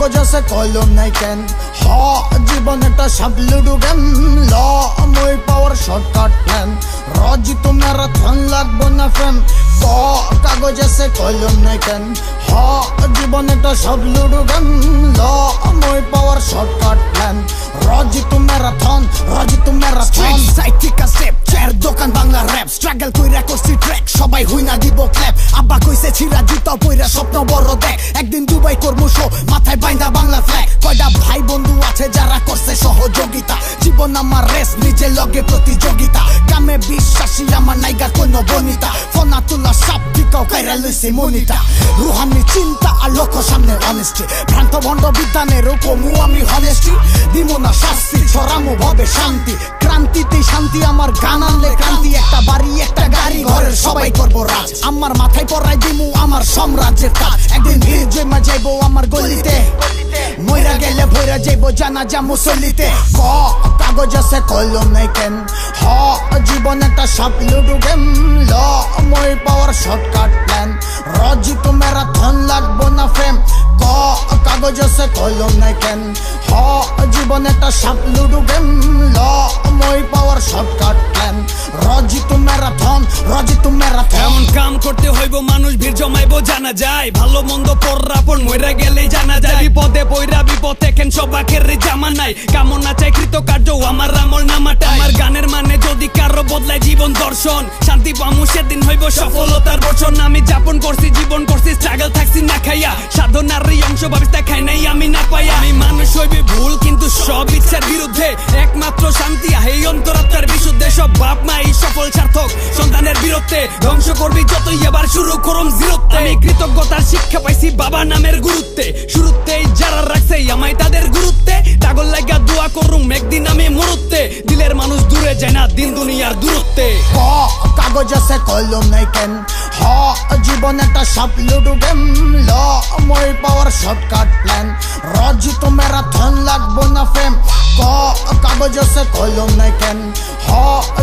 কাগজ আছে কলম নাই কেন হ জীবন একটা সব লুডু গেম ল মই power shortcut plan Rajit marathon লাগবো না ফ্রেম ক কাগজ আছে কলম নাই কেন হ জীবন একটা সব লুডু গেম ল মই power shortcut plan Rajit marathon sciatica step chair দোকান বাংলা র‍্যাপ স্ট্রাগল কইরা করছি ট্র্যাক সবাই হুইনা দিব ক্ল্যাপ আব্বা কইছে ছিড়া জুতা পইরা স্বপ্ন বড় দেখ একদিন দুবাই করমু শো মাথায় বাইন্দা বাংলা ফ্ল্যাগ কয়টা ভাই বন্ধু আছে যারা করছে সহযোগিতা জীবন আমার রেস নিজে লগে প্রতিযোগিতা কামে বিশ্বাসী আমার নাইগা কোনো বনিতা ফোনা তুলা সাপ ঠিকাও কাইরা লইছে মনিটা রুহানি চিন্তা আর লক্ষ্য সামনে অনেস্টি ভ্রান্ত ভণ্ড বিদ্যানেরও কমু আমি হনেস্টি দিমু না শাস্তি ছড়ামু ভাবে শান্তি ক্রান্তিতে শান্তি আমার গান আনলে ক্রান্তি একটা বাড়ি একটা গাড়ি ঘরের সবাই করবো রাজ আমার মাথায় পড়াই দিমু আমার সাম্রাজ্যের কাজ একদিন ভিড় জমা যাইবো আমার গলিতে মইরা গেলে ভইরা যাইবো জানাজা মুসল্লিতে ক কাগজ আছে কলম নাই কেন হ জীবন একটা সব লুডু গেম ল মই power shortcut plan Rajit marathon লাগবো না ফ্রেম ক কাগজ আছে কলম নাই কেন হ জীবন একটা সব লুডু গেম ল মই power shortcut plan Rajit marathon এমন কাম করতে হইব মানুষ ভিড় জমাইবো জানা যায় ভালো মন্দ পররাপন মইরা গেলে জানা যায় বিপদে পইরা বিপদে কেন সবাকের জামা নাই কামনা চাই কৃতকার্য আমার আমল নামাটা আমার গানের মানে যদি কারো বদলায় জীবন দর্শন শান্তি পামু সেদিন হইব সফলতার বর্ষণ আমি যাপন করছি জীবন করছি স্ট্রাগল থাকছি না খাইয়া সাধনার এই অংশ ভাবিস্তা খাই নাই আমি না পাইয়া আমি মানুষ হইবে ভুল কিন্তু সব ইচ্ছার বিরুদ্ধে একমাত্র শান্তি এই অন্তরাত্মার বিশুদ্ধে সব বাপ মা এই সফল সার্থক সন্তানের বিরুদ্ধে ধ্বংস করবি যতই এবার শুরু করুম জিরোতে আমি কৃতজ্ঞতার শিক্ষা পাইছি বাবা নামের গুরুত্বে শুরুতেই যারা রাখছে আমায় তাদের গুরুত্বে তাগল লাগা দোয়া করুম একদিন আমি মরুতে দিলের মানুষ দূরে যায় না দিন দুনিয়ার দূরত্বে ক কাগজ আছে কলম নাই কেন হ জীবন একটা সব লুডু গেম ল মই power shortcut plan Rajit marathon লাগবো না ফেম ক কাগজ আছে কলম নাই কেন হ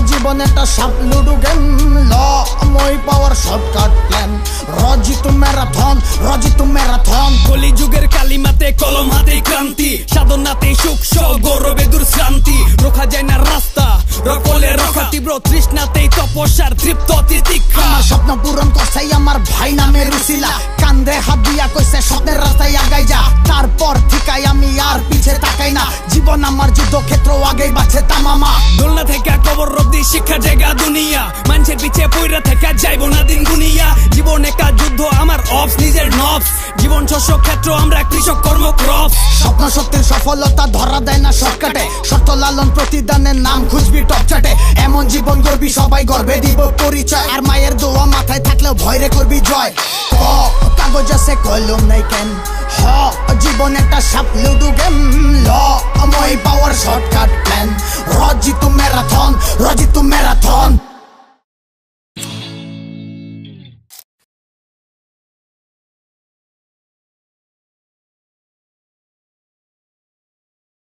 জীবন একটা সব লুডু গেম ল মই power shortcut plan Rajit marathon কলি যুগের কালিমাতে কলম হাতে ক্রান্তি সাধনাতে সুখ গৌরবে দূর শান্তি রোখা যায় না রাস্তা রকলে রক্ষা তীব্র তৃষ্ণাতেই তপস্যার তৃপ্ত তিতিক্ষা আমার স্বপ্ন পূরণ করছে আমার ভাই নামের রুসিলা কান্দে হাত দিয়া কইছে স্বপ্নের রাস্তায় আগাই যা তারপর ঠিকাই আমি আর পিছে তাকাই না জীবন আমার যুদ্ধক্ষেত্র আগেই বাছে তামামা দোলনা থেকে কবর রব্দি শিক্ষা জায়গা দুনিয়া মানুষের পিছে পইরা থেকে যাইবো না দিন গুনিয়া জীবন একটা যুদ্ধ আমার অফ নিজের নফস জীবন শস্য ক্ষেত্র আমরা কৃষক কর্ম ক্রপ স্বপ্ন সত্যের সফলতা ধরা দেয় না শর্টকাটে শর্ত লালন প্রতিদানের নাম খুঁজবি টপ চাটে এমন জীবন গর্বি সবাই গর্বে দিব পরিচয় আর মায়ের দোয়া মাথায় থাকলেও ভয়রে করবি জয় ক কাগজ আছে কলম নাই কেন হ জীবন একটা সাপ লুডু গেম ল মই power shortcut plan Rajit marathon